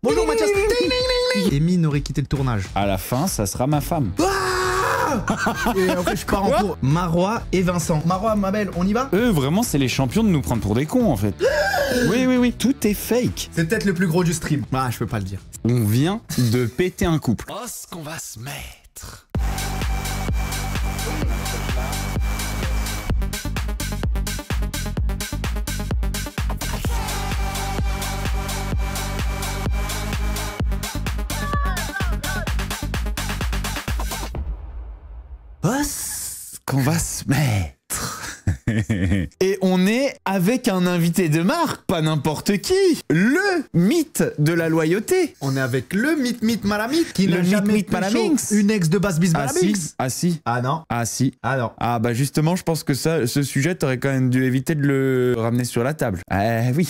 Bonjour Mathias. Emine aurait quitté le tournage. À la fin, ça sera ma femme. Et en fait, je pars en cours. Marois et Vincent. Marois, ma belle, on y va? Eux, vraiment, c'est les champions de nous prendre pour des cons, en fait. Oui. Tout est fake. C'est peut-être le plus gros du stream. Ah, je peux pas le dire. On vient de péter un couple. Oh, ce qu'on va se mettre. Oh, ce qu'on va se mettre. Et on est avec un invité de marque, pas n'importe qui. Le mythe de la loyauté. On est avec le mythe Malamite qui Le n'a jamais mythe pécho une ex de Bass Bis Ah Malamix. si, ah si, Ah non. ah si. Ah non. Ah bah justement, je pense que ça, ce sujet, t'aurais quand même dû éviter de le ramener sur la table. Oui.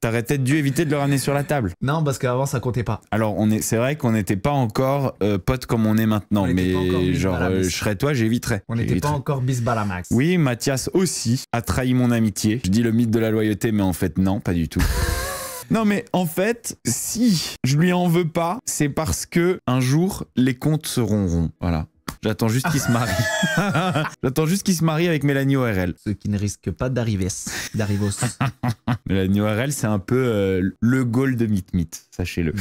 T'aurais peut-être dû éviter de le ramener sur la table. Non, parce qu'avant ça comptait pas. Alors, c'est vrai qu'on n'était pas encore potes comme on est maintenant, On était pas encore mais bis genre, balamis. je serais toi, j'éviterais. On n'était pas encore Bis Balamax. Oui, Mathias aussi a trahi mon amitié. Je dis le mythe de la loyauté, mais en fait, non, pas du tout. Non, mais en fait, si je lui en veux pas, c'est parce que un jour, les comptes seront ronds. Voilà. J'attends juste qu'il se marie. J'attends juste qu'il se marie avec Mélanie ORL. Ceux qui ne risquent pas d'arrivos. Mélanie ORL, c'est un peu le goal de Mythe, sachez-le.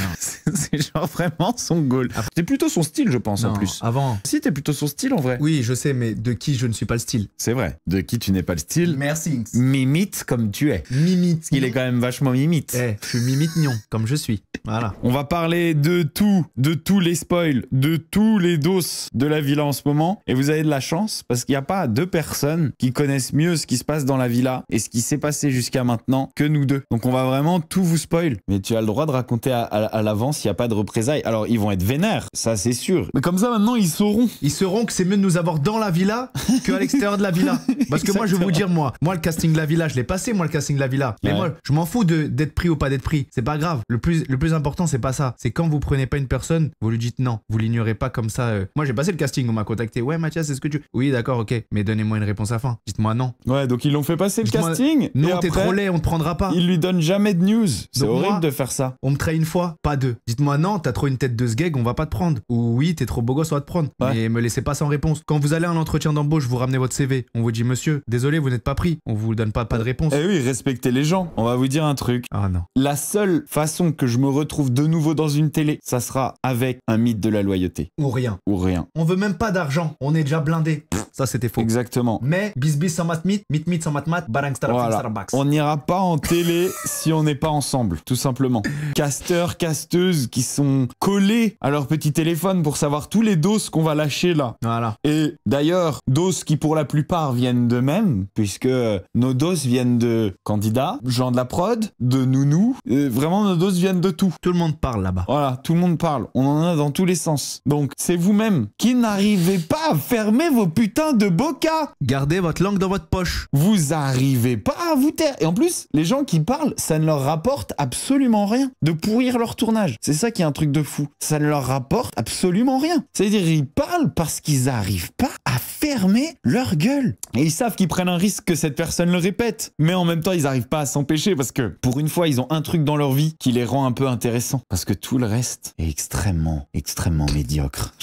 C'est genre vraiment son goal. C'est plutôt son style, je pense, en plus. Avant. Si, t'es plutôt son style, en vrai. Oui, je sais, mais de qui je ne suis pas le style. C'est vrai. De qui tu n'es pas le style. Merci. Mimite comme tu es. Mimite. Il est quand même vachement mimite. Eh, je suis mimite nion, comme je suis. Voilà. On va parler de tout, de tous les spoils, de tous les dos de la villa en ce moment. Et vous avez de la chance parce qu'il n'y a pas deux personnes qui connaissent mieux ce qui se passe dans la villa et ce qui s'est passé jusqu'à maintenant que nous deux. Donc on va vraiment tout vous spoil. Mais tu as le droit de raconter à l'avance, il n'y a pas de représailles. Alors ils vont être vénères, ça c'est sûr. Mais comme ça maintenant ils sauront. Ils sauront que c'est mieux de nous avoir dans la villa qu'à l'extérieur de la villa. Parce que moi je vais vous dire, moi le casting de la villa, je l'ai passé, moi le casting de la villa. Mais Ouais. moi je m'en fous d'être pris ou pas d'être pris. C'est pas grave. Le plus important c'est pas ça. C'est quand vous prenez pas une personne, vous lui dites non. Vous l'ignorez pas comme ça. Moi j'ai passé le casting, on m'a contacté. Ouais Mathias, est-ce que tu... Oui d'accord, ok. Mais donnez-moi une réponse à fin. Dites-moi non. Ouais, donc ils l'ont fait passer le Dites-moi, casting. Non, et t'es après, trop laid, on te prendra pas. ils lui donnent jamais de news. C'est Donc horrible moi, de faire ça. On me traite une fois, pas deux. Dites-moi non, t'as trop une tête de sgeg, on va pas te prendre. Ou oui, t'es trop beau gosse, on va te prendre. Ouais. Mais me laissez pas sans réponse. Quand vous allez à un entretien d'embauche, vous ramenez votre CV. On vous dit monsieur, désolé, vous n'êtes pas pris. On vous donne pas de réponse. Eh oui, respectez les gens. On va vous dire un truc. Ah non. La seule façon que je me retrouve de nouveau dans une télé, ça sera avec un mythe de la loyauté. Ou rien. Ou rien. On veut même pas d'argent. On est déjà blindé. Ça c'était faux. Exactement. Mais bis sans mat mit sans mat barang Voilà. starbax. On n'ira pas en télé si on n'est pas ensemble, tout simplement. Casteurs, casteuses qui sont collés à leur petit téléphone pour savoir tous les doses qu'on va lâcher là. Voilà. Et d'ailleurs, doses qui pour la plupart viennent d'eux-mêmes, puisque nos doses viennent de candidats, gens de la prod, de nounous. Vraiment, nos doses viennent de tout. Tout le monde parle là-bas. Voilà, tout le monde parle. On en a dans tous les sens. Donc, c'est vous-même qui n'arrivez pas à fermer vos putains de bocas. Gardez votre langue dans votre poche. Vous arrivez pas à vous taire. Et en plus, les gens qui parlent, ça ne leur rapporte absolument rien de pourrir leur tournage. C'est ça qui est un truc de fou. Ça ne leur rapporte absolument rien. C'est-à-dire, ils parlent parce qu'ils n'arrivent pas à fermer leur gueule. Et ils savent qu'ils prennent un risque que cette personne le répète. Mais en même temps, ils n'arrivent pas à s'empêcher parce que, pour une fois, ils ont un truc dans leur vie qui les rend un peu intéressants. Parce que tout le reste est extrêmement, extrêmement médiocre.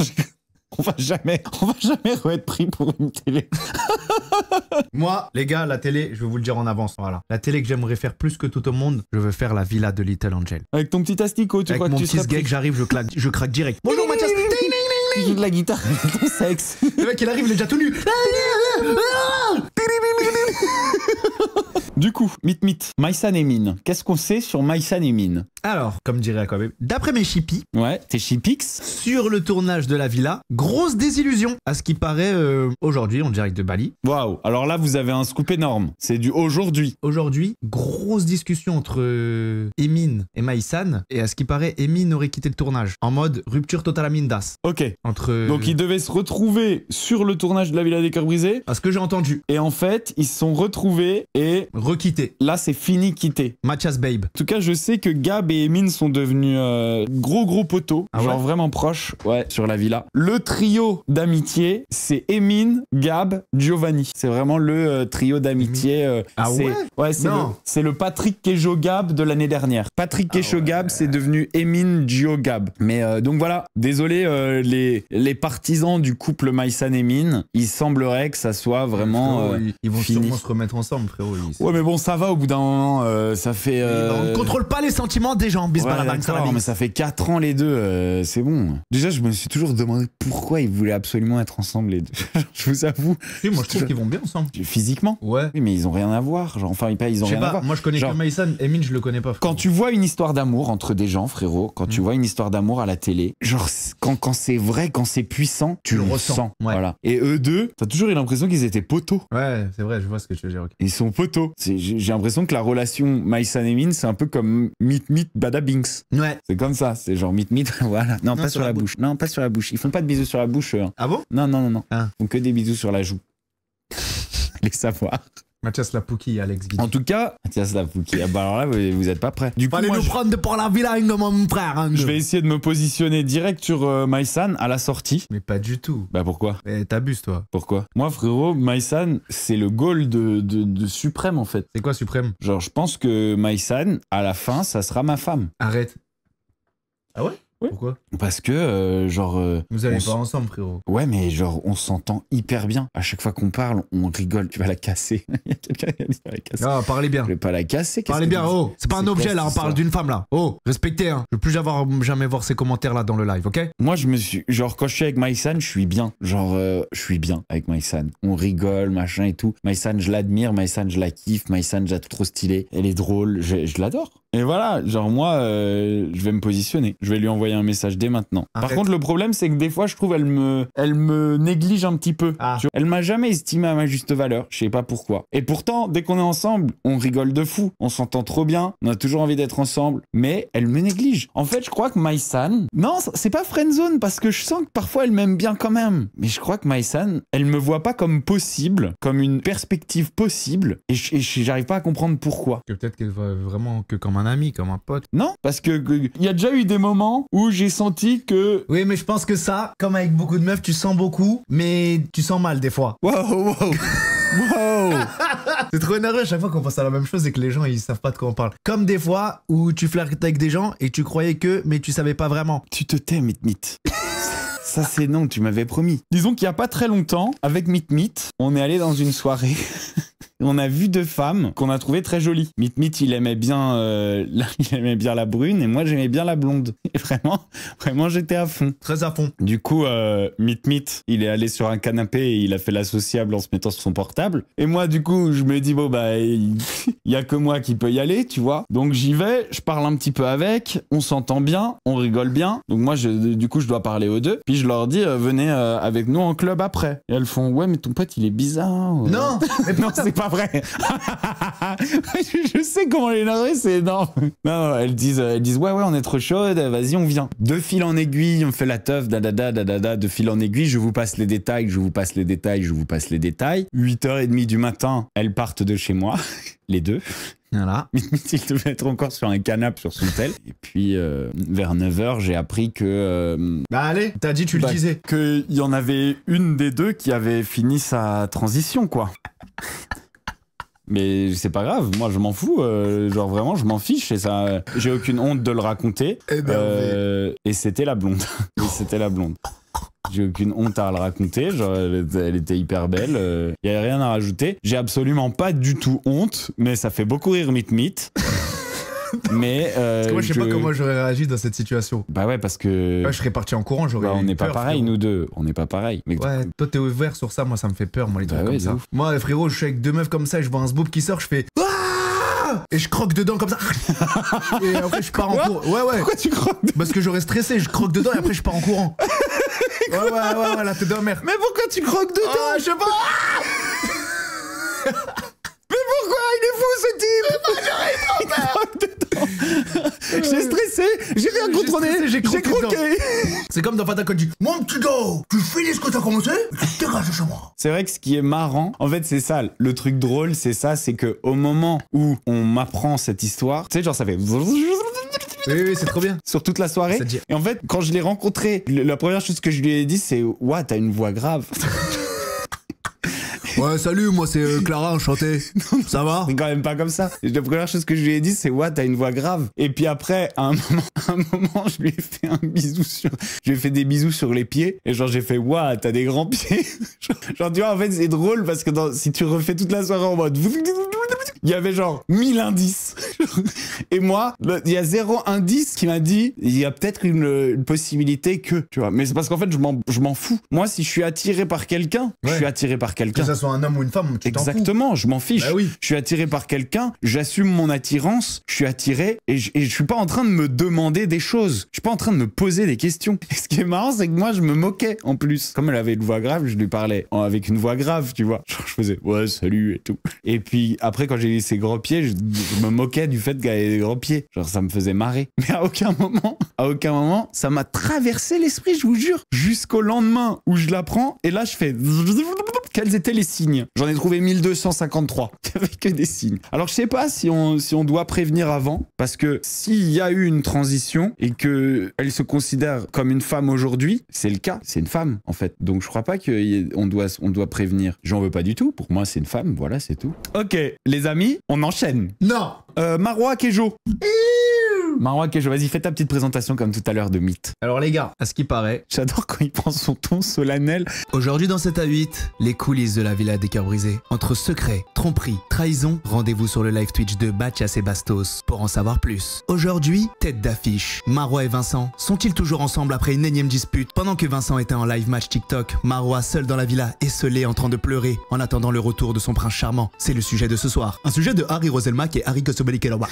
On va jamais être pris pour une télé. Moi, les gars, la télé, je vais vous le dire en avance. Voilà. La télé que j'aimerais faire plus que tout au monde, je veux faire la villa de Little Angel. Avec ton petit asticot, tu Avec crois mon que tu petit serais sgeg, pris? j'arrive, je craque direct. Bonjour Mathias. Tu joues de la guitare avec ton sexe. Le mec, il arrive, il est déjà tout nu. Du coup, mythe. Maïsan et Mine. Qu'est-ce qu'on sait sur Maïsan et Mine? Alors, comme dirait quand même, d'après mes chippies, Ouais, t'es Chipix. sur le tournage de la villa, grosse désillusion. À ce qui paraît, aujourd'hui, en direct de Bali. Waouh. Alors là, vous avez un scoop énorme. C'est du aujourd'hui. Aujourd'hui, grosse discussion entre Emine et Maïsan. Et à ce qui paraît, Emine aurait quitté le tournage. En mode rupture totale à Mindas. Ok. Entre... Donc ils devaient se retrouver sur le tournage de la Villa des Cœurs Brisés. à ce que j'ai entendu, Et en fait, ils se sont retrouvés et requitter. là, c'est fini quitté. Mathias Babe. En tout cas, je sais que Gab et et Emin sont devenus gros poteaux, Ah genre ouais vraiment proches, ouais, sur la villa. Le trio d'amitié, c'est Emin, Gab, Giovanni. C'est vraiment le trio d'amitié. Ah c'est, ouais c'est Non. c'est le Patrick Kejo Gab de l'année dernière. Patrick Kejo Gab, c'est devenu Emin Gio Gab. Mais donc voilà, désolé les partisans du couple Maïsan Emin, il semblerait que ça soit vraiment Frérot, ils vont fini. sûrement se remettre ensemble, frérot. Ouais, mais bon, ça va au bout d'un moment, ça fait. On contrôle pas les sentiments des gens, Ouais, bisbalabang, ça d'accord, mais ça fait 4 ans les deux, c'est bon. Déjà, je me suis toujours demandé pourquoi ils voulaient absolument être ensemble les deux. Je vous avoue. Oui, moi je trouve qu'ils vont bien ensemble. Physiquement. Ouais. Oui, mais ils ont rien à voir. Genre, enfin, ils ont Je sais rien à pas, voir. moi je connais Genre, que Maïsan, Emin je le connais pas. quand tu vois une histoire d'amour entre des gens, frérot, quand tu vois une histoire d'amour à la télé, genre, quand c'est vrai, quand c'est puissant, tu le ressens. Ouais. Voilà. Et eux deux, t'as toujours eu l'impression qu'ils étaient poteaux. Ouais, c'est vrai, je vois ce que tu veux dire. ok. Ils sont poteaux. J'ai l'impression que la relation Maïsan Emin, c'est un peu comme Meet Meet Bada Binks. Ouais. C'est comme ça, c'est genre Meet Meet, voilà. Non, pas sur la bouche. Non, pas sur la bouche. Ils font pas de bisous sur la bouche. Ah bon? Non. Ah. Ils font que des bisous sur la joue. Les savoir. Mathias Lapouki, Alex Guidi. En tout cas, Mathias Lapouki, ah bah alors là, vous êtes pas prêts. Du coup, Fallait moi, nous prendre pour la vilaine de mon frère. Hein, je vais essayer de me positionner direct sur Maïsan à la sortie. Mais pas du tout. Bah pourquoi? Mais t'abuses toi. Pourquoi? Moi, frérot, Maïsan, c'est le goal de Suprême, en fait. C'est quoi Suprême? Genre, je pense que Maïsan, à la fin, ça sera ma femme. Arrête. Ah ouais? Ouais. Pourquoi? Parce que, Vous allez on pas ensemble, frérot. ouais, mais genre, on s'entend hyper bien. À chaque fois qu'on parle, on rigole. Tu vas la casser. Il y a quelqu'un qui a dit, tu vas la casser. Ah, parlez bien. Je vais pas la casser. qu'est-ce Parlez que bien, tu dis? oh. C'est pas un quoi, objet cette là, on histoire parle d'une femme là. Oh, respectez, hein. Je veux plus jamais voir ces commentaires là dans le live, ok? Moi, je me suis. Genre, quand je suis avec Maïsan, je suis bien. Genre, je suis bien avec Maïsan. On rigole, machin et tout. Maïsan, je l'admire. Maïsan, je la kiffe. Maïsan, je la trouve trop stylée. Elle est drôle. Je l'adore. Et voilà, genre, moi, je vais me positionner. Je vais lui envoyer un message dès maintenant. Arrête. Par contre, le problème, c'est que des fois, je trouve, elle me néglige un petit peu. Ah. Tu vois, elle m'a jamais estimé à ma juste valeur. Je sais pas pourquoi. Et pourtant, dès qu'on est ensemble, on rigole de fou. On s'entend trop bien. On a toujours envie d'être ensemble. Mais elle me néglige. En fait, je crois que Maïsan, non, c'est pas friendzone parce que je sens que parfois elle m'aime bien quand même. Mais je crois que Maïsan, elle me voit pas comme possible, comme une perspective possible. Et j'arrive pas à comprendre pourquoi. Que peut-être qu'elle va vraiment que comme un ami, comme un pote. Non, parce que il y a déjà eu des moments où j'ai senti que Oui, mais je pense que ça, comme avec beaucoup de meufs, tu sens beaucoup, mais tu sens mal des fois. wow. C'est trop énervé à chaque fois qu'on pense à la même chose et que les gens ils savent pas de quoi on parle. Comme des fois où tu flirtes avec des gens et tu croyais que, mais tu savais pas vraiment. Tu te tais, Mit. Ça, c'est non, tu m'avais promis. Disons qu'il y a pas très longtemps, avec Mit, on est allé dans une soirée. On a vu deux femmes qu'on a trouvées très jolies. Mit, il aimait bien la brune et moi j'aimais bien la blonde. Et vraiment j'étais à fond. Très à fond. Du coup, Mit, il est allé sur un canapé et il a fait la sociable en se mettant sur son portable. Et moi, du coup, je me dis, bon, bah, il y a que moi qui peut y aller, tu vois. Donc j'y vais, je parle un petit peu avec, on s'entend bien, on rigole bien. Donc moi, du coup, je dois parler aux deux. Puis je leur dis, venez avec nous en club après. Et elles font, ouais, mais ton pote, il est bizarre. Non, mais Non, c'est pas vrai. je sais comment l'énerver, c'est énorme. Non, elles disent, ouais, on est trop chaude, vas-y, on vient. De fil en aiguille, on fait la teuf, de fil en aiguille, je vous passe les détails. 8h30 du matin, elles partent de chez moi, les deux. Voilà. Il devait être encore sur un canapé sur son tel. Et puis, vers 9h, j'ai appris que... Bah allez, t'as dit, tu le disais. Qu'il y en avait une des deux qui avait fini sa transition, quoi. Mais c'est pas grave, moi je m'en fous, genre vraiment je m'en fiche et ça, j'ai aucune honte de le raconter. Et c'était la blonde. J'ai aucune honte à le raconter, genre elle était hyper belle, y avait rien à rajouter. J'ai absolument pas du tout honte, mais ça fait beaucoup rire Mit. Mais Parce que moi je sais pas comment j'aurais réagi dans cette situation. Bah ouais, parce que Ouais, je serais parti en courant, j'aurais on eu n'est pas peur, pareil, frérot. nous deux, on n'est pas pareil. Mais Ouais, toi t'es ouvert sur ça, moi ça me fait peur, moi les trucs Bah ouais, comme de ça. ouf. Moi frérot, je suis avec deux meufs comme ça, et je vois un zboob qui sort, je fais ah et je croque dedans comme ça. Et après je pars en courant. Ouais. pourquoi tu crois Parce que j'aurais stressé, je croque dedans et après je pars en courant. ouais, la tête de mer. Mais pourquoi tu croques dedans? Oh, je sais pas. Mais pourquoi il est fou ce type? Il croque dedans. J'ai stressé, j'ai rien contrôlé, stressé, j'ai croqué croqué. C'est comme dans Fatakodi. Mon petit dos, tu finis ce que t'as commencé et tu te dégages de chez moi. C'est vrai que ce qui est marrant, en fait c'est ça, le truc drôle c'est ça, c'est que au moment où on m'apprend cette histoire, tu sais genre ça fait Oui, c'est trop bien. sur toute la soirée. Ça te dit- Et en fait, quand je l'ai rencontré, la première chose que je lui ai dit, c'est « Ouah, t'as une voix grave ». Ouais, salut, moi c'est Clara, enchanté. Ça va? C'est quand même pas comme ça. La première chose que je lui ai dit, c'est « Ouah, t'as une voix grave ». Et puis après, à un moment, je lui ai fait un bisou je lui ai fait des bisous sur les pieds. Et genre, j'ai fait « Ouah, t'as des grands pieds ». Genre, tu vois, en fait, c'est drôle parce que si tu refais toute la soirée en mode... Il y avait genre 1000 indices. Et moi, il y a 0 indice qui m'a dit, il y a peut-être une possibilité que, tu vois. Mais c'est parce qu'en fait, je m'en fous. Moi, si je suis attiré par quelqu'un, je suis attiré par quelqu'un. Que ça soit un homme ou une femme, tu t'en fous. Exactement, je m'en fiche. Bah oui. Je suis attiré par quelqu'un, j'assume mon attirance, je suis attiré et je suis pas en train de me demander des choses. Je suis pas en train de me poser des questions. Et ce qui est marrant, c'est que moi, je me moquais en plus. Comme elle avait une voix grave, je lui parlais avec une voix grave, tu vois. Genre, je faisais ouais, salut et tout. Et puis après, quand j'ai vu ses gros pieds, je me moquais du fait qu'elle ait des gros pieds. Genre, ça me faisait marrer. Mais à aucun moment, ça m'a traversé l'esprit, je vous jure. Jusqu'au lendemain où je la prends et là, je fais... Quels étaient les signes? J'en ai trouvé 1253. Il n'y avait que des signes. Alors, je sais pas si on doit prévenir avant, parce que s'il y a eu une transition et qu'elle se considère comme une femme aujourd'hui, c'est le cas. C'est une femme, en fait. Donc, je crois pas qu'on doit prévenir. J'en veux pas du tout. Pour moi, c'est une femme. Voilà, c'est tout. Ok, les amis, on enchaîne. Non. Marwa Kejo. Marwa Kejo, vas-y, fais ta petite présentation comme tout à l'heure de mythe. Alors les gars, à ce qui paraît, J'adore quand il prend son ton solennel. aujourd'hui dans cet A8, les coulisses de la villa des cœurs brisés. Entre secrets, tromperies, trahison, rendez-vous sur le live Twitch de Mathias et Bastos pour en savoir plus. Aujourd'hui, tête d'affiche, Marwa et Vincent sont-ils toujours ensemble après une énième dispute? Pendant que Vincent était en live match TikTok, Marwa seule dans la villa, esselée en train de pleurer en attendant le retour de son prince charmant. C'est le sujet de ce soir. Un sujet de Harry Roselmack et Harry Kosobeli-Keloba.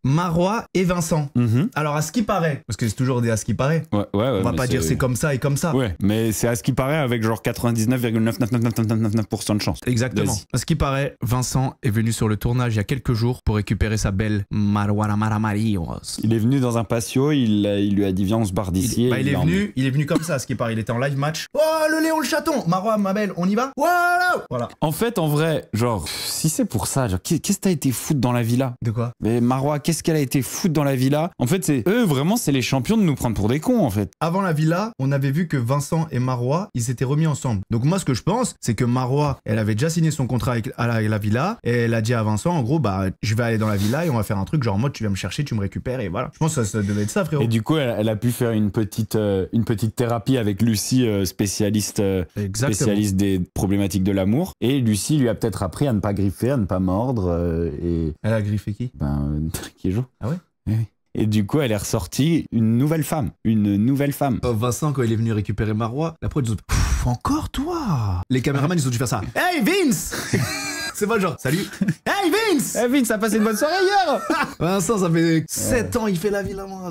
Marwa et Vincent. Alors à ce qui paraît, parce que c'est toujours des à ce qui paraît, Ouais, on va pas dire c'est comme ça et comme ça. Ouais, mais c'est à ce qui paraît avec genre 99,99999% de chance. Exactement. Vas-y. À ce qui paraît, Vincent est venu sur le tournage il y a quelques jours pour récupérer sa belle Marwa Maramarios. Il est venu dans un patio, il lui a dit viens on se barre d'ici. Il est venu comme ça, à ce qui paraît. Il était en live match. Oh le Léon le chaton, Marwa ma belle, on y va? Voilà. En fait, en vrai, genre, si c'est pour ça, genre, qu'est-ce que t'as été foutre dans la villa? De quoi? Mais Marwa, qu'est-ce qu'elle a été foutre dans la villa? En fait, c'est eux, vraiment, c'est les champions de nous prendre pour des cons, en fait. Avant la villa, on avait vu que Vincent et Marwa, ils s'étaient remis ensemble. Donc moi, ce que je pense, c'est que Marwa, elle avait déjà signé son contrat avec la villa et elle a dit à Vincent, en gros, bah, je vais aller dans la villa et on va faire un truc genre en mode, tu viens me chercher, tu me récupères et voilà. Je pense que ça devait être ça, frérot. Et du coup, elle a pu faire une petite thérapie avec Lucie, spécialiste des problématiques de l'amour. Et Lucie lui a peut-être appris à ne pas griffer, à ne pas mordre. Et Elle a griffé qui? Kejo. Ah ouais? Oui. Et du coup, elle est ressortie une nouvelle femme. Vincent, quand il est venu récupérer Marwa, la prod, ils ont dit, encore toi? Les caméramans, ils ont dû faire ça. Hey Vince! C'est pas genre, salut. Hey Vince! Eh Vince, ça a passé une bonne soirée hier. Vincent, ça fait 7 ans, il fait la ville à moi.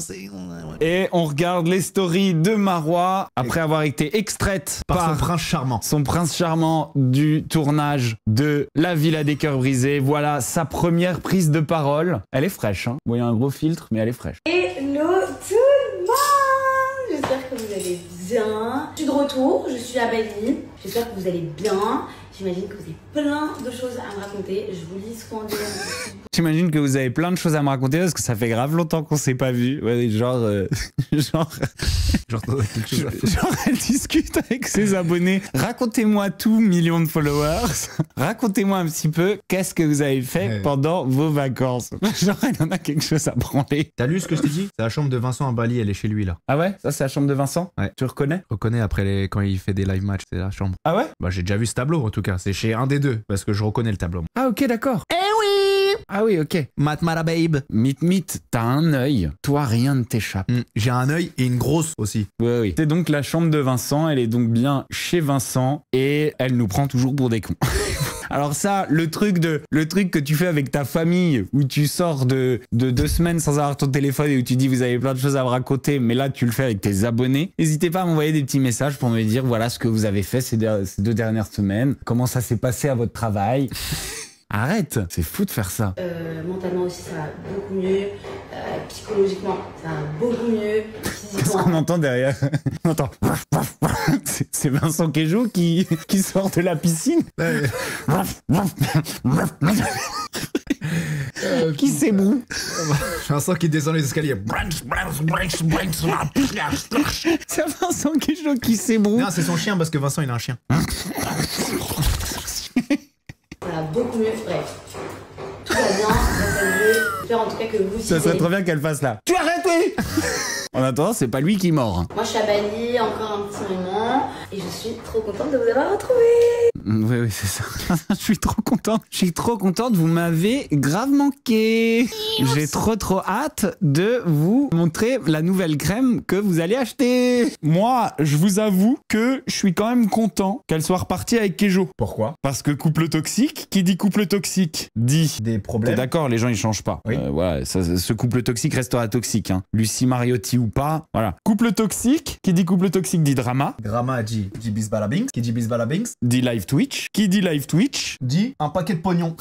Et on regarde les stories de Marwa après avoir été extraite Par son prince charmant. son prince charmant du tournage de La Villa des Cœurs Brisés. Voilà sa première prise de parole. Elle est fraîche, hein. Bon, il y a un gros filtre, mais elle est fraîche. Hello tout le monde! J'espère que vous allez bien. Je suis de retour, je suis à Bali. J'espère que vous allez bien. J'imagine que vous avez plein de choses à me raconter. Je vous lis ce qu'on dit. J'imagine que vous avez plein de choses à me raconter parce que ça fait grave longtemps qu'on s'est pas vu. Ouais, genre, elle discute avec ses abonnés. Racontez-moi tout, millions de followers. Racontez-moi un petit peu qu'est-ce que vous avez fait pendant vos vacances. Genre, elle en a quelque chose à branler. T'as lu ce que je t'ai dit? C'est la chambre de Vincent à Bali, elle est chez lui là. Ah ouais? Ça, c'est la chambre de Vincent? Ouais. Tu reconnais? Je reconnais après quand il fait des live matchs, c'est la chambre. Ah ouais? Bah j'ai déjà vu ce tableau en tout cas, c'est chez un des deux, parce que je reconnais le tableau. Ah ok, d'accord. Eh oui! Ah oui, ok. Matmara babe. Mythe, t'as un œil. Toi, rien ne t'échappe. J'ai un œil et une grosse aussi. Oui. C'est donc la chambre de Vincent, elle est donc bien chez Vincent et elle nous prend toujours pour des cons. Alors ça, le truc que tu fais avec ta famille où tu sors de 2 semaines sans avoir ton téléphone et où tu dis vous avez plein de choses à me raconter, mais là tu le fais avec tes abonnés. N'hésitez pas à m'envoyer des petits messages pour me dire voilà ce que vous avez fait ces 2 dernières semaines, comment ça s'est passé à votre travail. Arrête, c'est fou de faire ça. Mentalement aussi, ça va beaucoup mieux. Psychologiquement, ça va beaucoup mieux. Qu'est-ce qu'on entend derrière? On entend. C'est Vincent Kejo qui sort de la piscine. Qui s'ébroue. Vincent qui descend les escaliers. C'est Vincent Quéjo qui s'ébroue. Non, c'est son chien parce que Vincent il a un chien. Voilà, beaucoup mieux. Bref. Tout va bien. J'espère en tout cas que vous aussi. Ça serait trop bien qu'elle fasse là. Tu arrêtes, oui. En attendant, c'est pas lui qui mord. Moi, je suis à Bali, encore un petit moment. Et je suis trop contente de vous avoir retrouvé. Oui, oui, c'est ça. Je suis trop contente. Je suis trop contente. Vous m'avez grave manqué. J'ai trop hâte de vous montrer la nouvelle crème que vous allez acheter. Moi, je vous avoue que je suis quand même content qu'elle soit repartie avec Kejo. Pourquoi? Parce que couple toxique, qui dit couple toxique, dit... Des T'es problèmes. d'accord, les gens ils changent pas. Oui. Voilà, ce couple toxique restera toxique. Hein. Lucie Mariotti ou pas, voilà. Couple toxique, qui dit couple toxique dit drama, Grama dit bisbalabings. Qui dit bisbalabings dit live Twitch. Qui dit live Twitch, dit un paquet de pognon.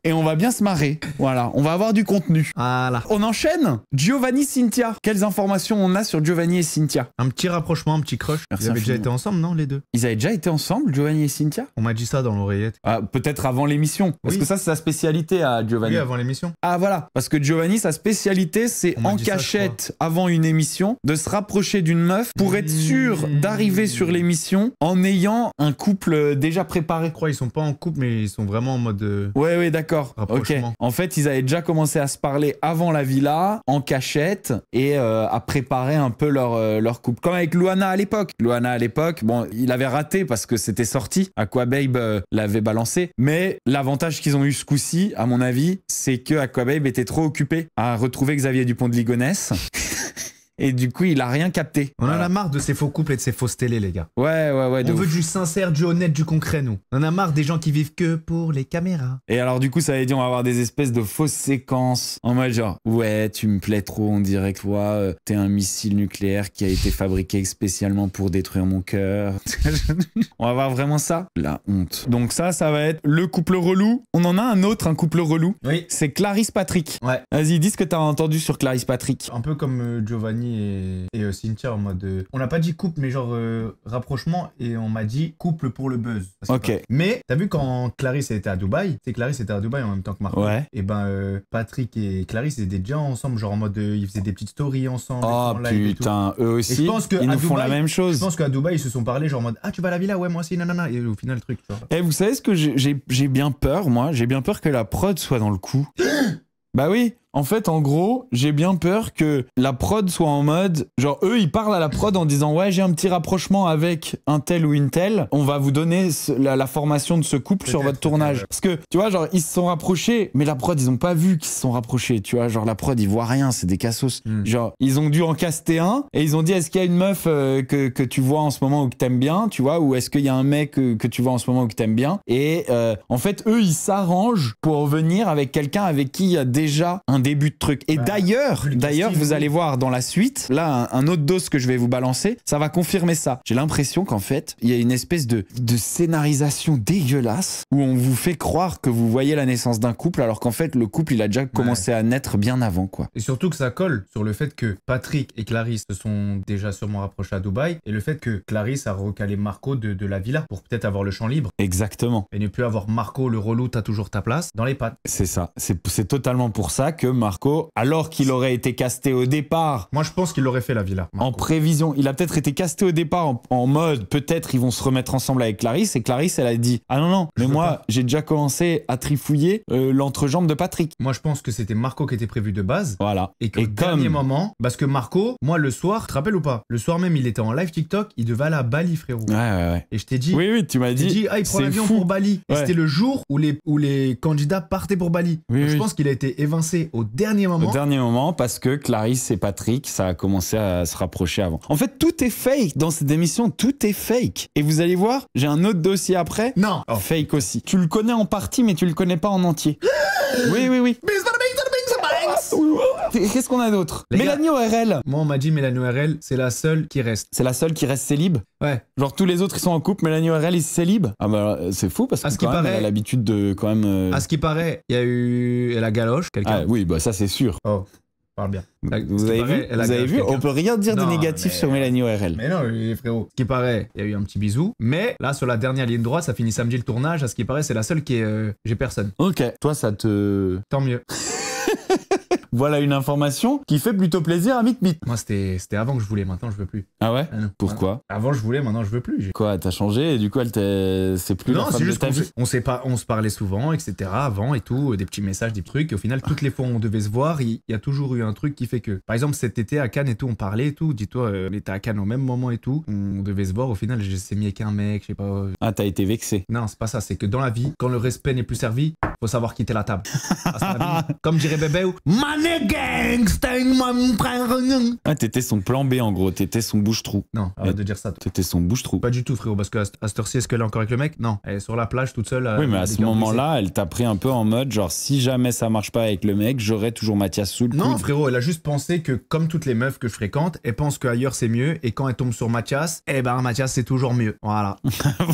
et on va bien se marrer. Voilà, on va avoir du contenu. Voilà. On enchaîne. Giovanni, Cynthia. Quelles informations on a sur Giovanni et Cynthia? Un petit rapprochement, un petit crush. Merci Ils avaient déjà infiniment. été ensemble, non, les deux? Ils avaient déjà été ensemble, Giovanni et Cynthia? On m'a dit ça dans l'oreillette. Ah, peut-être avant l'émission. Parce Oui. que ça, c'est sa spécialité à Giovanni. Oui, avant l'émission. Ah voilà, parce que Giovanni, sa spécialité, c'est On m'a en dit ça, cachette avant une émission, de se rapprocher d'une meuf pour être sûr d'arriver sur l'émission en ayant un couple déjà préparé. Je crois qu'ils sont pas en couple, mais ils sont vraiment en mode. Ouais, d'accord. Ok. Rapprochement. En fait, ils avaient déjà commencé à se parler avant la villa, en cachette, et à préparer un peu leur couple. Comme avec Luana à l'époque. Luana à l'époque, bon, il avait raté parce que c'était sorti. Aquababe l'avait balancé. Mais l'avantage qu'ils ont eu ce coup-ci, à mon avis, c'est que Aquababe était trop occupé à retrouver Xavier Dupont de Ligonnès. Et du coup, il a rien capté. On en Voilà. a marre de ces faux couples et de ces fausses télés, les gars. Ouais, de On veut ouf. du sincère, du honnête, du concret, nous. On en a marre des gens qui vivent que pour les caméras. Et alors du coup ça veut dire on va avoir des espèces de fausses séquences en mode genre ouais tu me plais trop, on dirait que toi t'es un missile nucléaire qui a été fabriqué spécialement pour détruire mon cœur. On va voir vraiment ça, la honte. Donc ça va être le couple relou. On en a un autre, un couple relou, Oui. c'est Clarisse Patrick. Ouais. Vas-y, dis ce que t'as entendu sur Clarisse Patrick. Un peu comme Giovanni et Cynthia en mode. On n'a pas dit couple, mais genre rapprochement, et on m'a dit couple pour le buzz. Parce que Ok. Mais t'as vu quand Clarisse était à Dubaï, c'est Clarisse était à Dubaï en même temps que Marco. Ouais. Et ben Patrick et Clarisse ils étaient déjà ensemble, genre en mode ils faisaient des petites stories ensemble. Oh en live et tout. putain, eux aussi, Et je pense que ils à nous font la Dubaï, même Je chose. pense qu'à Dubaï ils se sont parlé genre en mode ah tu vas à la villa, ouais moi aussi nanana, et au final le truc tu vois. Eh, vous savez ce que j'ai bien peur, moi? J'ai bien peur que la prod soit dans le coup. Bah oui, en fait, en gros, j'ai bien peur que la prod soit en mode... Genre, eux, ils parlent à la prod en disant « Ouais, j'ai un petit rapprochement avec un tel ou une telle. On va vous donner la formation de ce couple sur Peut-être, votre tournage. peut-être. » Parce que, tu vois, genre, ils se sont rapprochés, mais la prod, ils ont pas vu qu'ils se sont rapprochés. Tu vois, genre, la prod, ils voient rien, c'est des cassos. Genre, ils ont dû en caster un et ils ont dit « Est-ce qu'il y a une meuf que tu vois en ce moment ou que t'aimes bien, tu vois, ou est-ce qu'il y a un mec que tu vois en ce moment ou que t'aimes bien ?» Et en fait, eux, ils s'arrangent pour venir avec quelqu'un avec qui il y a déjà un début de truc. Et Bah, d'ailleurs, le casting, vous oui. allez voir dans la suite, là, un autre dos que je vais vous balancer, ça va confirmer ça. J'ai l'impression qu'en fait, il y a une espèce de scénarisation dégueulasse où on vous fait croire que vous voyez la naissance d'un couple alors qu'en fait, le couple, il a déjà commencé à naître bien avant, quoi. Et surtout que ça colle sur le fait que Patrick et Clarisse se sont déjà sûrement rapprochés à Dubaï, et le fait que Clarisse a recalé Marco de la villa pour peut-être avoir le champ libre Exactement. et ne plus avoir Marco le relou t'as toujours ta place dans les pattes. C'est ça. C'est totalement pour ça que Marco, alors qu'il aurait été casté au départ Moi je pense qu'il aurait fait la villa. en Marco. prévision, il a peut-être été casté au départ en mode peut-être ils vont se remettre ensemble avec Clarisse, et Clarisse elle a dit ah non mais veux moi pas. j'ai déjà commencé à trifouiller l'entrejambe de Patrick. Moi je pense que c'était Marco qui était prévu de base. Voilà. Et qu'au dernier moment, parce que Marco, moi le soir, tu te rappelles ou pas? Le soir même, il était en live TikTok, il devait aller à Bali, frérot. Ouais. Et je t'ai dit, Oui, tu m'as je t'ai dit, dit, ah, il prend c'est l'avion fou. pour Bali. Et Ouais. c'était le jour où les candidats partaient pour Bali. Oui, Donc, je oui. pense qu'il a été évincé au dernier moment. Au dernier moment, parce que Clarisse et Patrick, ça a commencé à se rapprocher avant. En fait, tout est fake dans cette émission, tout est fake. Et vous allez voir, j'ai un autre dossier après. Non. Oh. Fake aussi. Tu le connais en partie, mais tu le connais pas en entier. oui. Qu'est-ce qu'on a d'autre? Les gars. Mélanie ORL. Moi, on m'a dit Mélanie ORL, c'est la seule qui reste. C'est la seule qui reste célib. Ouais. Genre tous les autres ils sont en couple, Mélanie ORL il se célib. Ah bah c'est fou parce que À ce qui quand même, paraît- elle a l'habitude de quand même. À ce qui paraît, il y a eu la galoche, quelqu'un. Ah oui bah ça c'est sûr. Oh. Parle bien. Vous Ce qui avez paraît, vu, elle a vous avez grave vu, quelqu'un. on peut rien dire de Non, négatif mais- sur Mélanie ORL. Mais non, frérot. Ce qui paraît, il y a eu un petit bisou. Mais là, sur la dernière ligne droite, ça finit samedi le tournage. À ce qui paraît, c'est la seule qui est. J'ai personne. Ok, toi ça te... Tant mieux. Voilà une information qui fait plutôt plaisir à Mit Mit. Moi, c'était avant que je voulais. Maintenant, je veux plus. Ah ouais? Ah non. Pourquoi? Avant, je voulais. Maintenant, je veux plus. Quoi, t'as changé et du coup c'est plus la Non, femme c'est de juste ta qu'on vie? on se parlait souvent, etc. Avant et tout, des petits messages, des trucs. Et au final, toutes les fois où on devait se voir, il y a toujours eu un truc qui fait que, par exemple, cet été à Cannes et tout, on parlait et tout. Dis-toi, on était à Cannes au même moment et tout. On devait se voir. Au final, je sais mis avec un mec, je sais pas. Ah, t'as été vexé. Non, c'est pas ça. C'est que dans la vie, quand le respect n'est plus servi, faut savoir quitter la table. Hasta la vie. Comme dirait Bébé ou Money Gangsta, mon frère. Ah, t'étais son plan B en gros, t'étais son bouche-trou. Non, arrête de dire ça. Toi. T'étais son bouche-trou. Pas du tout, frérot, parce que à cette heure-ci, est-ce qu'elle est encore avec le mec? Non, elle est sur la plage toute seule. Oui, mais à avec ce des cœurs moment-là, elle t'a pris un peu en mode genre si jamais ça marche pas avec le mec, j'aurai toujours Mathias sous le Non, coude. frérot, elle a juste pensé que, comme toutes les meufs que je fréquente, elle pense qu'ailleurs c'est mieux, et quand elle tombe sur Mathias, eh ben Mathias c'est toujours mieux. Voilà.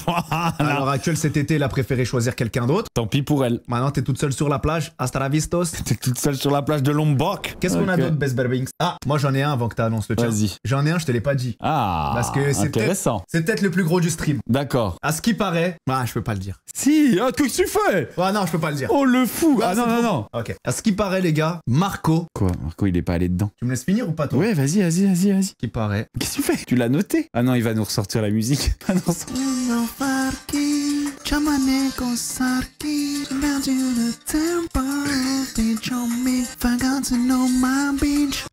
À l'heure actuelle, cet été, elle a préféré choisir quelqu'un d'autre. Tant pis pour elle. Maintenant, t'es toute seule sur la plage. Hasta la vistos. T'es toute seule sur la plage de Lombok. Qu'est-ce qu'on a Ok. d'autre, Best Berbings? Ah, moi j'en ai un avant que t'annonces le tien. Vas-y. J'en ai un, je te l'ai pas dit. Ah, Parce que c'est intéressant. C'est peut-être le plus gros du stream. D'accord. À ce qui paraît. Ah, je peux pas le dire. Si, ah, qu'est-ce que tu fais? Ah non, je peux pas le dire. Oh le fou. Ah c'est non, non, trop- non. Ok. À ce qui paraît, les gars, Marco. Quoi, Marco, il est pas allé dedans. Tu me laisses finir ou pas, toi? Ouais, vas-y, vas-y, vas-y, vas-y. Ce qui paraît. Qu'est-ce que tu fais? Tu l'as noté? Ah non, il va nous ressortir la musique. Ah non, ça-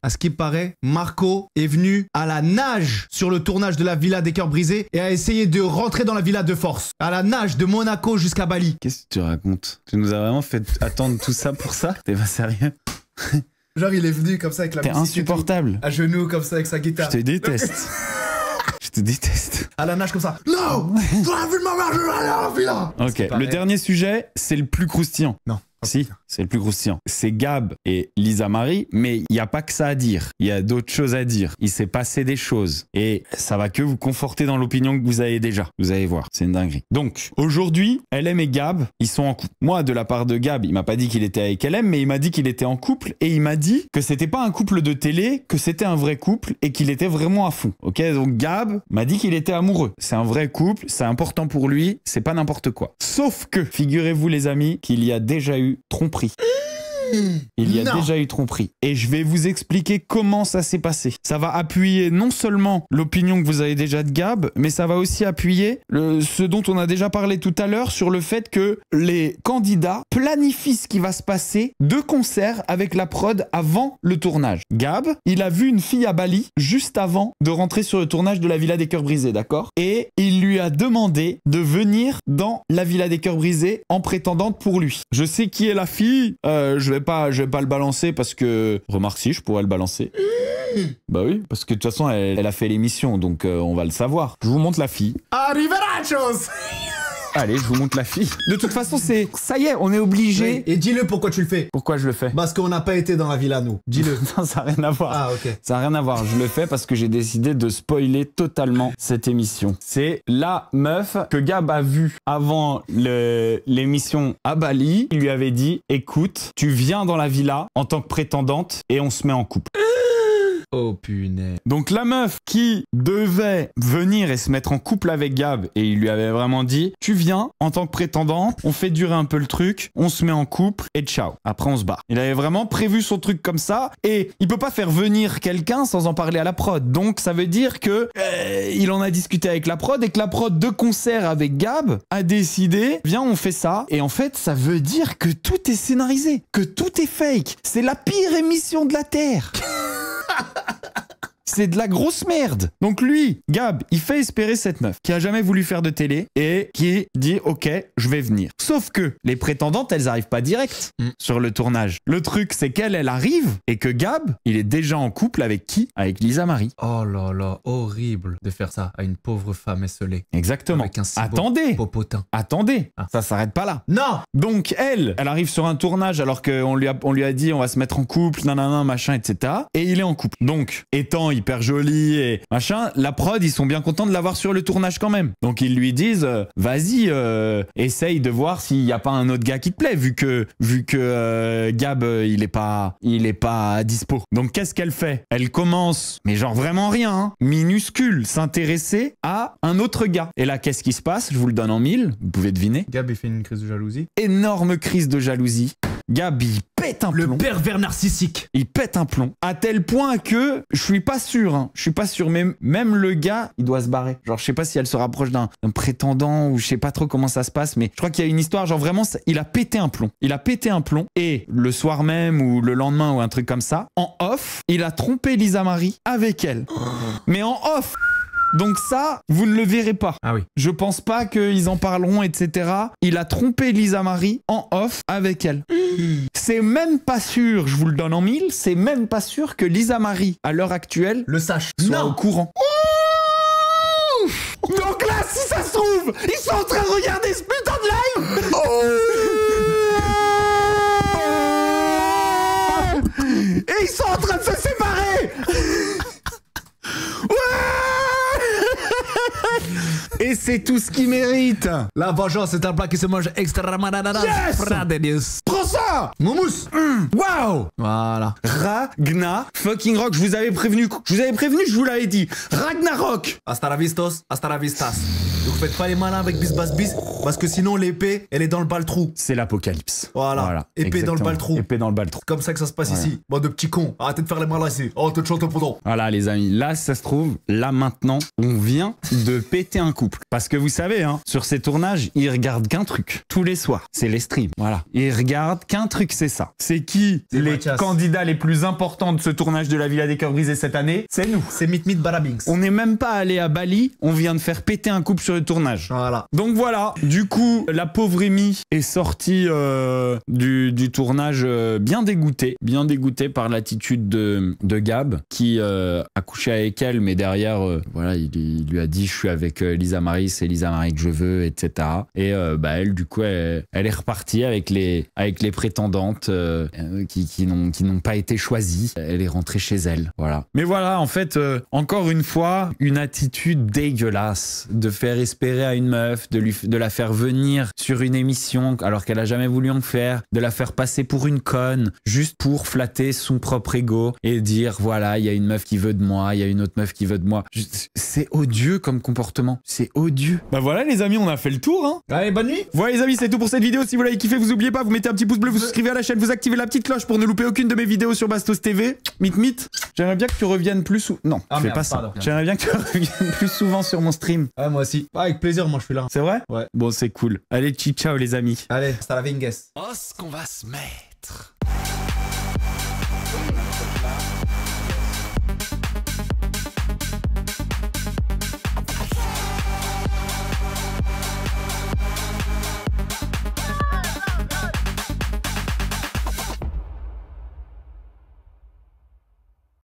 À ce qui paraît, Marco est venu à la nage sur le tournage de la Villa des Cœurs Brisés et a essayé de rentrer dans la villa de force. À la nage de Monaco jusqu'à Bali. Qu'est-ce que tu racontes? Tu nous as vraiment fait attendre tout ça pour ça? T'es pas sérieux? Genre, il est venu comme ça avec la T'es musique et tout, insupportable. à genoux comme ça avec sa Je guitare. te déteste. Je te déteste. À la nage comme ça. Non, dans la vue de ma mère, je vais aller à la villa. Ok, Ce qui le paraît- dernier sujet, c'est le plus croustillant. Non. Si, c'est le plus croustillant. C'est Gab et Lisa Marie, mais il n'y a pas que ça à dire. Il y a d'autres choses à dire. Il s'est passé des choses. Et ça va que vous conforter dans l'opinion que vous avez déjà. Vous allez voir, c'est une dinguerie. Donc, aujourd'hui, LM et Gab, ils sont en couple. Moi, de la part de Gab, il m'a pas dit qu'il était avec LM, mais il m'a dit qu'il était en couple. Et il m'a dit que c'était pas un couple de télé, que c'était un vrai couple et qu'il était vraiment à fond. Ok, donc Gab m'a dit qu'il était amoureux. C'est un vrai couple, c'est important pour lui, c'est pas n'importe quoi. Sauf que, figurez-vous les amis, qu'il y a déjà eu tromperie. Il y a Non. déjà eu tromperie. Et je vais vous expliquer comment ça s'est passé. Ça va appuyer non seulement l'opinion que vous avez déjà de Gab, mais ça va aussi appuyer ce dont on a déjà parlé tout à l'heure sur le fait que les candidats planifient ce qui va se passer de concert avec la prod avant le tournage. Gab, il a vu une fille à Bali juste avant de rentrer sur le tournage de la Villa des Cœurs Brisés, d'accord? Et il lui a demandé de venir dans la Villa des Cœurs Brisés en prétendante pour lui. Je sais qui est la fille, je vais pas le balancer parce que... Remarque si, je pourrais le balancer. Bah oui, parce que de toute façon, elle a fait l'émission, donc on va le savoir. Je vous montre la fille. Arriverachos. Allez, je vous montre la fille. De toute façon, c'est... Ça y est, on est obligé. Et dis-le pourquoi tu le fais. Pourquoi je le fais? Parce qu'on n'a pas été dans la villa, nous. Dis-le. Non, ça n'a rien à voir. Ah, ok. Ça n'a rien à voir, je le fais parce que j'ai décidé de spoiler totalement cette émission. C'est la meuf que Gab a vue avant l'émission à Bali. Il lui avait dit, écoute, tu viens dans la villa en tant que prétendante et on se met en couple. Oh punaise. Donc la meuf qui devait venir et se mettre en couple avec Gab, et il lui avait vraiment dit, tu viens en tant que prétendante, on fait durer un peu le truc, on se met en couple et ciao. Après on se barre. Il avait vraiment prévu son truc comme ça, et il peut pas faire venir quelqu'un sans en parler à la prod. Donc ça veut dire que il en a discuté avec la prod, et que la prod de concert avec Gab a décidé, viens on fait ça. Et en fait ça veut dire que tout est scénarisé, que tout est fake. C'est la pire émission de la Terre. C'est de la grosse merde. Donc lui, Gab, il fait espérer cette meuf qui a jamais voulu faire de télé et qui dit ok, je vais venir. Sauf que les prétendantes, elles arrivent pas direct sur le tournage. Le truc, c'est qu'elle arrive et que Gab, il est déjà en couple avec qui? Avec Lisa Marie. Oh là là, horrible de faire ça à une pauvre femme esselée. Exactement. Avec un si beau Attendez, popotin. attendez, Ah. ça s'arrête pas là. Non. Donc elle arrive sur un tournage alors qu'on lui a dit on va se mettre en couple, nanana, machin, etc. Et il est en couple. Donc, étant hyper hyper jolie et machin. La prod, ils sont bien contents de l'avoir sur le tournage quand même. Donc ils lui disent, vas-y, essaye de voir s'il n'y a pas un autre gars qui te plaît, vu que Gab, il est pas dispo. Donc qu'est-ce qu'elle fait? Elle commence, mais genre vraiment rien, hein, minuscule, s'intéresser à un autre gars. Et là, qu'est-ce qui se passe? Je vous le donne en 1000, vous pouvez deviner. Gab, il fait une crise de jalousie. Énorme crise de jalousie. Gab, il pète un plomb. Le pervers narcissique. Il pète un plomb. À tel point que je suis pas sûr, hein. Je suis pas sûr. Même le gars, il doit se barrer. Genre, je sais pas si elle se rapproche d'un prétendant ou je sais pas trop comment ça se passe, mais je crois qu'il y a une histoire. Genre, vraiment, il a pété un plomb. Il a pété un plomb. Et le soir même ou le lendemain ou un truc comme ça, en off, il a trompé Lisa Marie avec elle. Mais en off. Donc ça, vous ne le verrez pas. Ah oui. Je pense pas qu'ils en parleront, etc. Il a trompé Lisa Marie en off avec elle. C'est même pas sûr, je vous le donne en 1000, c'est même pas sûr que Lisa Marie, à l'heure actuelle, Le sache. soit au courant. Donc là, si ça se trouve, ils sont en train de regarder ce putain de live. Et ils sont en train de se séparer. Et c'est tout ce qu'ils méritent. La vengeance, c'est un plat qui se mange extrêmement Yes. Prends ça. Moumous. Waouh. Voilà. Ragna fucking rock. Je vous avais prévenu, je vous l'avais dit. Ragnarok. Hasta la vistos, hasta la vistas. Donc faites pas les malins avec bis bas bis, parce que sinon l'épée, elle est dans le bas-le-trou. C'est l'apocalypse. Voilà. Épée dans le bas-le-trou. Épée dans le bas-le-trou. C'est comme ça que ça se passe Voilà. ici. Bande de petits cons. Arrêtez de faire les malins ici. Oh, te chante pendant. Voilà les amis, là ça se trouve, là maintenant, on vient de péter un couple. Parce que vous savez, hein, sur ces tournages, ils regardent qu'un truc, tous les soirs, c'est les streams. Voilà, ils regardent qu'un truc, c'est ça. C'est qui C'est les Mathias. candidats les plus importants de ce tournage de la Villa des Cœurs Brisés cette année? C'est nous. C'est Mit Barabings. On n'est même pas allé à Bali, on vient de faire péter un couple sur le tournage. Voilà. Donc voilà, du coup, la pauvre Amy est sortie du tournage bien dégoûtée par l'attitude de Gab, qui a couché avec elle, mais derrière, voilà, il lui a dit je suis avec Lisa Marie, c'est Lisa Marie que je veux, etc. Et elle, du coup, elle est repartie avec les prétendantes qui n'ont pas été choisies. Elle est rentrée chez elle, voilà. Mais voilà, en fait, encore une fois, une attitude dégueulasse de faire espérer à une meuf, de la faire venir sur une émission alors qu'elle a jamais voulu en faire, de la faire passer pour une conne, juste pour flatter son propre ego et dire voilà, il y a une meuf qui veut de moi, il y a une autre meuf qui veut de moi. C'est odieux comme comportement, c'est odieux. Bah voilà les amis, on a fait le tour, hein. Allez, bonne nuit. Voilà les amis, c'est tout pour cette vidéo. Si vous l'avez kiffé, vous oubliez pas, vous mettez un petit pouce bleu, vous souscrivez à la chaîne, vous activez la petite cloche pour ne louper aucune de mes vidéos sur Bastos TV. Mythe. J'aimerais bien que tu reviennes plus souvent. Non, Ah, je fais merde, pas ça. pardon. J'aimerais bien que tu reviennes plus souvent sur mon stream. Ouais, moi aussi. Avec plaisir, moi je suis là. C'est vrai? Ouais. Bon, c'est cool. Allez, ciao les amis. Allez, hasta la vingues. Oh, ce qu'on va se mettre.